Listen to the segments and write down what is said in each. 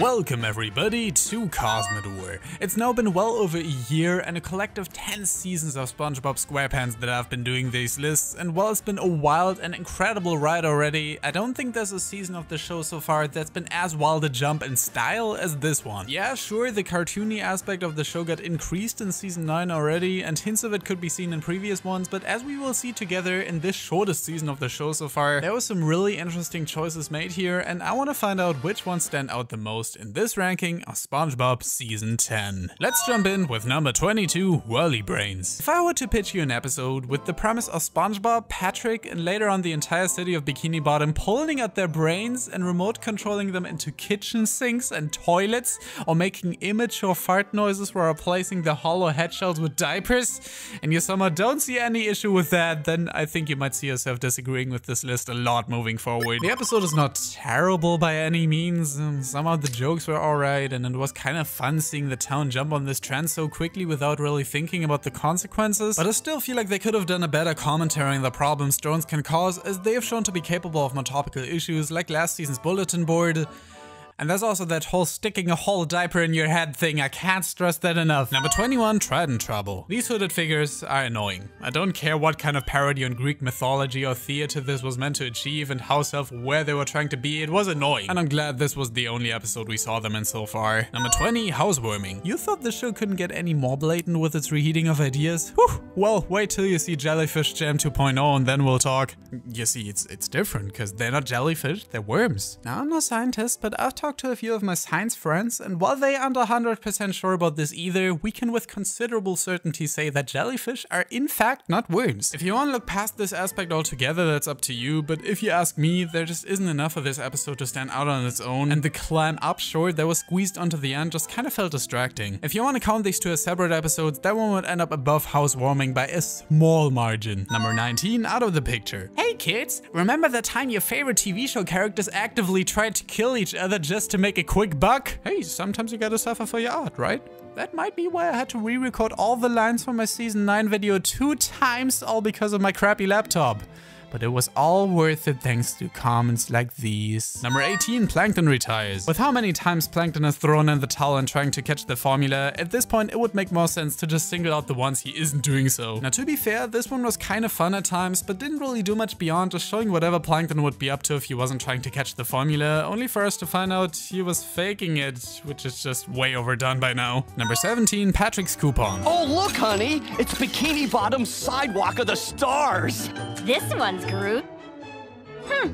Welcome everybody to Cosmodor. It's now been well over a year and a collective 10 seasons of SpongeBob SquarePants that I've been doing these lists, and while it's been a wild and incredible ride already, I don't think there's a season of the show so far that's been as wild a jump in style as this one. Yeah, sure, the cartoony aspect of the show got increased in season 9 already, and hints of it could be seen in previous ones, but as we will see together in this shortest season of the show so far, there were some really interesting choices made here, and I want to find out which ones stand out the most in this ranking of SpongeBob Season 10. Let's jump in with number 22, Whirly Brains. If I were to pitch you an episode with the premise of SpongeBob, Patrick, and later on the entire city of Bikini Bottom pulling out their brains and remote controlling them into kitchen sinks and toilets, or making immature fart noises while replacing the hollow head shells with diapers, and you somehow don't see any issue with that, then I think you might see yourself disagreeing with this list a lot moving forward. The episode is not terrible by any means. Somehow the jokes were alright, and it was kind of fun seeing the town jump on this trend so quickly without really thinking about the consequences, but I still feel like they could have done a better commentary on the problems drones can cause, as they have shown to be capable of more topical issues like last season's bulletin board. And there's also that whole sticking a whole diaper in your head thing, I can't stress that enough. Number 21, Trident Trouble. These hooded figures are annoying. I don't care what kind of parody on Greek mythology or theater this was meant to achieve and how self-aware they were trying to be, it was annoying. And I'm glad this was the only episode we saw them in so far. Number 20, Housewarming. You thought the show couldn't get any more blatant with its reheating of ideas? Whew. Well, wait till you see Jellyfish Jam 2.0 and then we'll talk. You see, it's different, because they're not jellyfish, they're worms. Now, I'm no scientist, but I've talked to a few of my science friends, and while they aren't 100% sure about this either, we can with considerable certainty say that jellyfish are in fact not worms. If you want to look past this aspect altogether, that's up to you, but if you ask me, there just isn't enough of this episode to stand out on its own, and the climb up short that was squeezed onto the end just kind of felt distracting. If you want to count these two as separate episodes, that one would end up above Housewarming by a small margin. Number 19, Out of the Picture. Hey kids, remember that time your favorite TV show characters actively tried to kill each other just to make a quick buck? Hey, sometimes you gotta suffer for your art, right? That might be why I had to re-record all the lines from my season 9 video 2 times, all because of my crappy laptop. But it was all worth it thanks to comments like these. Number 18, Plankton retires. With how many times Plankton has thrown in the towel and trying to catch the formula, at this point it would make more sense to just single out the ones he isn't doing so. Now to be fair, this one was kind of fun at times, but didn't really do much beyond just showing whatever Plankton would be up to if he wasn't trying to catch the formula, only for us to find out he was faking it, which is just way overdone by now. Number 17, Patrick's Coupon. Oh look honey, it's Bikini Bottom's Sidewalk of the Stars! This one's Groot.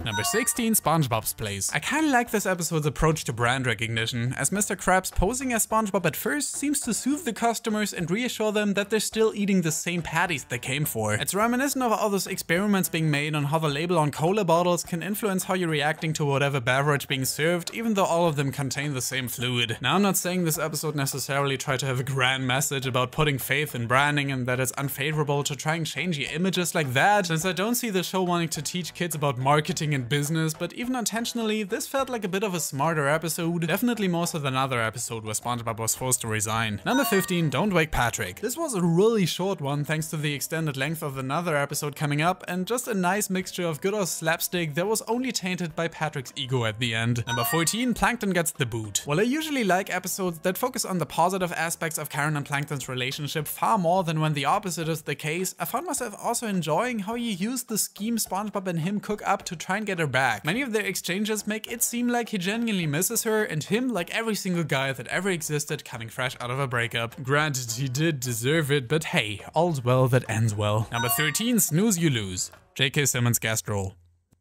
Number 16, SpongeBob's Place. I kinda like this episode's approach to brand recognition, as Mr. Krabs posing as SpongeBob at first seems to soothe the customers and reassure them that they're still eating the same patties they came for. It's reminiscent of all those experiments being made on how the label on cola bottles can influence how you're reacting to whatever beverage being served, even though all of them contain the same fluid. Now, I'm not saying this episode necessarily tried to have a grand message about putting faith in branding and that it's unfavorable to try and change your images like that, since I don't see the show wanting to teach kids about marketing and business, but even intentionally, this felt like a bit of a smarter episode, definitely more so than another episode where SpongeBob was forced to resign. Number 15, Don't Wake Patrick. This was a really short one thanks to the extended length of another episode coming up, and just a nice mixture of good old slapstick that was only tainted by Patrick's ego at the end. Number 14, Plankton Gets the Boot. While I usually like episodes that focus on the positive aspects of Karen and Plankton's relationship far more than when the opposite is the case, I found myself also enjoying how you use the scheme SpongeBob and him cook up to try and get her back. Many of their exchanges make it seem like he genuinely misses her, and him like every single guy that ever existed coming fresh out of a breakup. Granted, he did deserve it, but hey, all's well that ends well. Number 13, Snooze You Lose. J.K. Simmons guest role.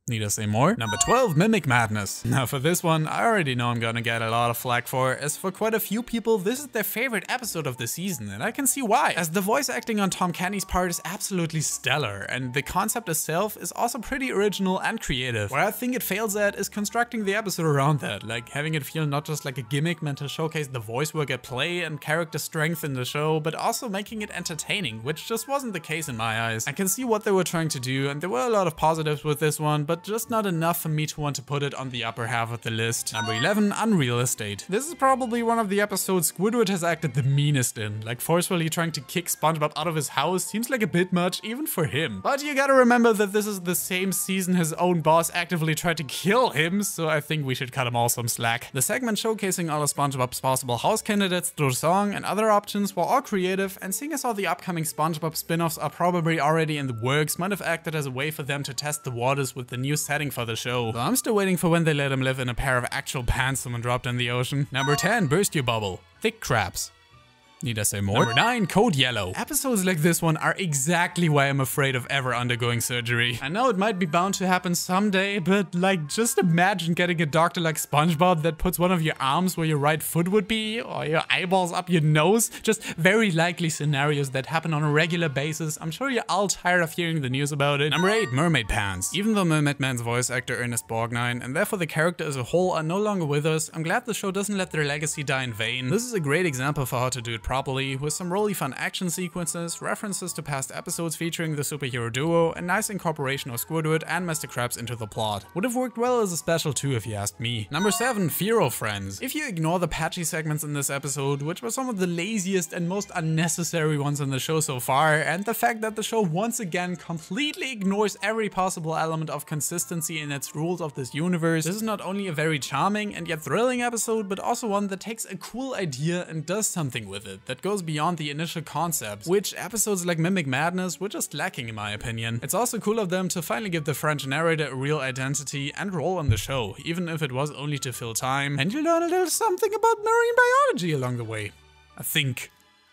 Need I say more? Number 12, Mimic Madness. Now for this one, I already know I'm gonna get a lot of flack for, as for quite a few people, this is their favorite episode of the season, and I can see why, as the voice acting on Tom Kenny's part is absolutely stellar, and the concept itself is also pretty original and creative. Where I think it fails at is constructing the episode around that, like having it feel not just like a gimmick meant to showcase the voice work at play and character strength in the show, but also making it entertaining, which just wasn't the case in my eyes. I can see what they were trying to do, and there were a lot of positives with this one, but but just not enough for me to want to put it on the upper half of the list. Number 11, Unreal Estate. This is probably one of the episodes Squidward has acted the meanest in, like forcefully trying to kick SpongeBob out of his house seems like a bit much even for him. But you gotta remember that this is the same season his own boss actively tried to kill him, so I think we should cut him all some slack. The segment showcasing all of SpongeBob's possible house candidates through song and other options were all creative, and seeing as all the upcoming SpongeBob spin-offs are probably already in the works, might have acted as a way for them to test the waters with the new setting for the show. So I'm still waiting for when they let him live in a pair of actual pants someone dropped in the ocean. Number 10, Burst Your Bubble. Thick crabs. Need I say more? Number 9, Code Yellow. Episodes like this one are exactly why I'm afraid of ever undergoing surgery. I know it might be bound to happen someday, but like just imagine getting a doctor like SpongeBob that puts one of your arms where your right foot would be, or your eyeballs up your nose. Just very likely scenarios that happen on a regular basis. I'm sure you're all tired of hearing the news about it. Number 8, Mermaid Pants. Even though Mermaid Man's voice actor Ernest Borgnine, and therefore the character as a whole, are no longer with us, I'm glad the show doesn't let their legacy die in vain. This is a great example for how to do it properly, with some really fun action sequences, references to past episodes featuring the superhero duo, and nice incorporation of Squidward and Mr. Krabs into the plot. Would have worked well as a special too if you asked me. Number 7, Firo Friends. If you ignore the patchy segments in this episode, which were some of the laziest and most unnecessary ones in the show so far, and the fact that the show once again completely ignores every possible element of consistency in its rules of this universe, this is not only a very charming and yet thrilling episode, but also one that takes a cool idea and does something with it that goes beyond the initial concepts, which episodes like Mimic Madness were just lacking in my opinion. It's also cool of them to finally give the French narrator a real identity and role on the show, even if it was only to fill time, and you learn a little something about marine biology along the way. I think.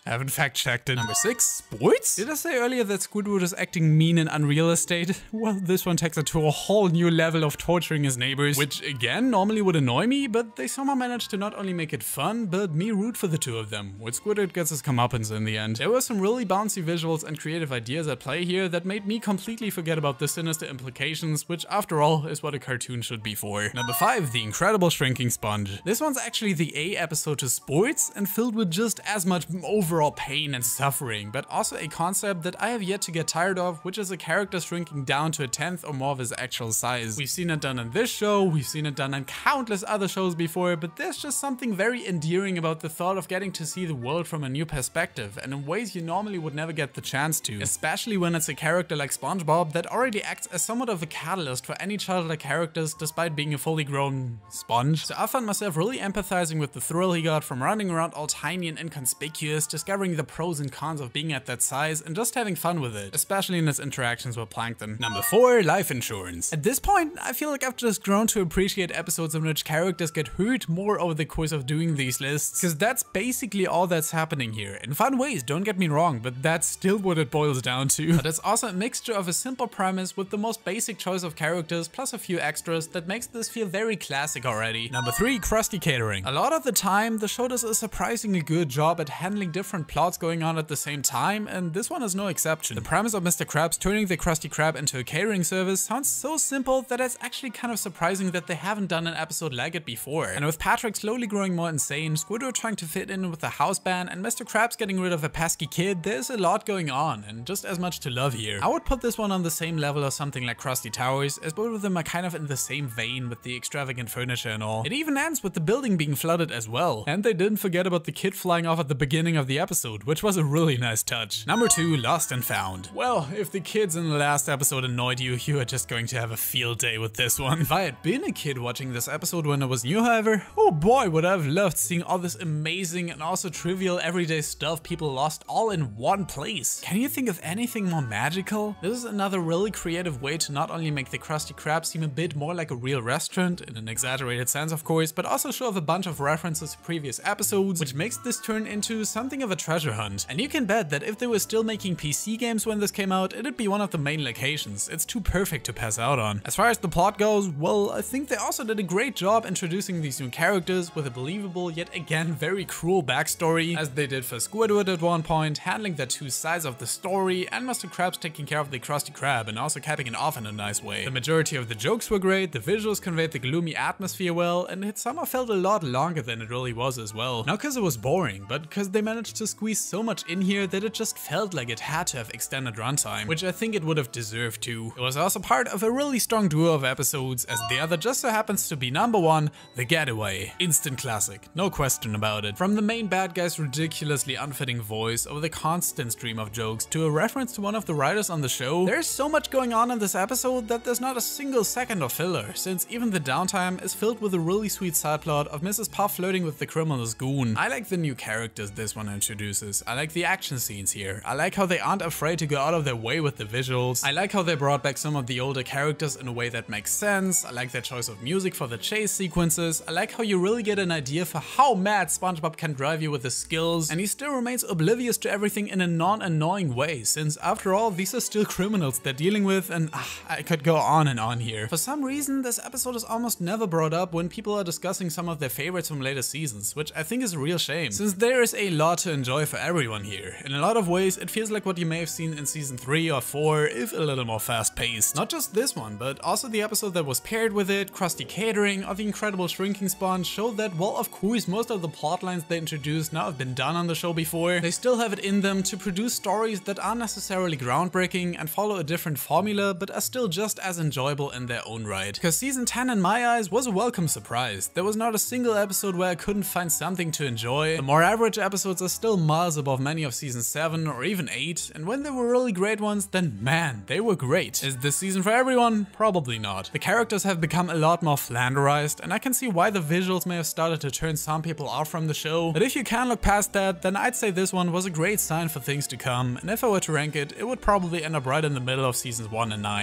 I haven't fact checked it. Number 6, sports? Did I say earlier that Squidward is acting mean in Unreal Estate? Well, this one takes it to a whole new level of torturing his neighbors, which again normally would annoy me, but they somehow managed to not only make it fun, but me root for the two of them, with Squidward gets his comeuppance in the end. There were some really bouncy visuals and creative ideas at play here that made me completely forget about the sinister implications, which after all is what a cartoon should be for. Number 5, The Incredible Shrinking Sponge. This one's actually the A episode to sports, and filled with just as much overall pain and suffering, but also a concept that I have yet to get tired of, which is a character shrinking down to a 10th or more of his actual size. We've seen it done in this show, we've seen it done in countless other shows before, but there's just something very endearing about the thought of getting to see the world from a new perspective, and in ways you normally would never get the chance to, especially when it's a character like SpongeBob that already acts as somewhat of a catalyst for any childlike characters despite being a fully grown sponge. So I found myself really empathizing with the thrill he got from running around all tiny and inconspicuous, discovering the pros and cons of being at that size, and just having fun with it, especially in its interactions with Plankton. Number 4, Life Insurance. At this point, I feel like I've just grown to appreciate episodes in which characters get hurt more over the course of doing these lists, because that's basically all that's happening here. In fun ways, don't get me wrong, but that's still what it boils down to. But it's also a mixture of a simple premise with the most basic choice of characters plus a few extras that makes this feel very classic already. Number 3, Krusty Catering. A lot of the time, the show does a surprisingly good job at handling different plots going on at the same time, and this one is no exception. The premise of Mr. Krabs turning the Krusty Krab into a catering service sounds so simple that it's actually kind of surprising that they haven't done an episode like it before. And with Patrick slowly growing more insane, Squidward trying to fit in with the house band, and Mr. Krabs getting rid of a pesky kid, there's a lot going on, and just as much to love here. I would put this one on the same level as something like Krusty Towers, as both of them are kind of in the same vein with the extravagant furniture and all. It even ends with the building being flooded as well. And they didn't forget about the kid flying off at the beginning of the episode, which was a really nice touch. Number 2, Lost and Found. Well, if the kids in the last episode annoyed you, you are just going to have a field day with this one. If I had been a kid watching this episode when I was new, however, oh boy, would I have loved seeing all this amazing and also trivial everyday stuff people lost all in one place. Can you think of anything more magical? This is another really creative way to not only make the Krusty Krab seem a bit more like a real restaurant, in an exaggerated sense of course, but also show off a bunch of references to previous episodes, which makes this turn into something of a treasure hunt. And you can bet that if they were still making PC games when this came out, it'd be one of the main locations. It's too perfect to pass out on. As far as the plot goes, well, I think they also did a great job introducing these new characters with a believable yet again very cruel backstory, as they did for Squidward at one point, handling the two sides of the story, and Mr. Krabs taking care of the Krusty Krab and also capping it off in a nice way. The majority of the jokes were great, the visuals conveyed the gloomy atmosphere well, and it somehow felt a lot longer than it really was as well. Not because it was boring, but because they managed managed to squeeze so much in here that it just felt like it had to have extended runtime, which I think it would have deserved to. It was also part of a really strong duo of episodes, as the other just so happens to be number 1, The Getaway. Instant classic, no question about it. From the main bad guy's ridiculously unfitting voice over the constant stream of jokes to a reference to one of the writers on the show, there's so much going on in this episode that there's not a single second of filler, since even the downtime is filled with a really sweet side plot of Mrs. Puff flirting with the criminal's goon. I like the new characters this one introduces. I like the action scenes here. I like how they aren't afraid to go out of their way with the visuals. I like how they brought back some of the older characters in a way that makes sense. I like their choice of music for the chase sequences. I like how you really get an idea for how mad SpongeBob can drive you with his skills, and he still remains oblivious to everything in a non-annoying way, since after all, these are still criminals they're dealing with, and I could go on and on here. For some reason, this episode is almost never brought up when people are discussing some of their favorites from later seasons, which I think is a real shame, since there is a lot to enjoy for everyone here. In a lot of ways, it feels like what you may have seen in season 3 or 4, if a little more fast-paced. Not just this one, but also the episode that was paired with it, Krusty Catering, or The Incredible Shrinking Sponge showed that, well, of course, most of the plotlines they introduced now have been done on the show before. They still have it in them to produce stories that aren't necessarily groundbreaking and follow a different formula, but are still just as enjoyable in their own right. Because season 10 in my eyes was a welcome surprise. There was not a single episode where I couldn't find something to enjoy. The more average episodes are still miles above many of season 7 or even 8, and when there were really great ones, then man, they were great. Is this season for everyone? Probably not. The characters have become a lot more flanderized, and I can see why the visuals may have started to turn some people off from the show, but if you can look past that, then I'd say this one was a great sign for things to come, and if I were to rank it, it would probably end up right in the middle of seasons 1 and 9.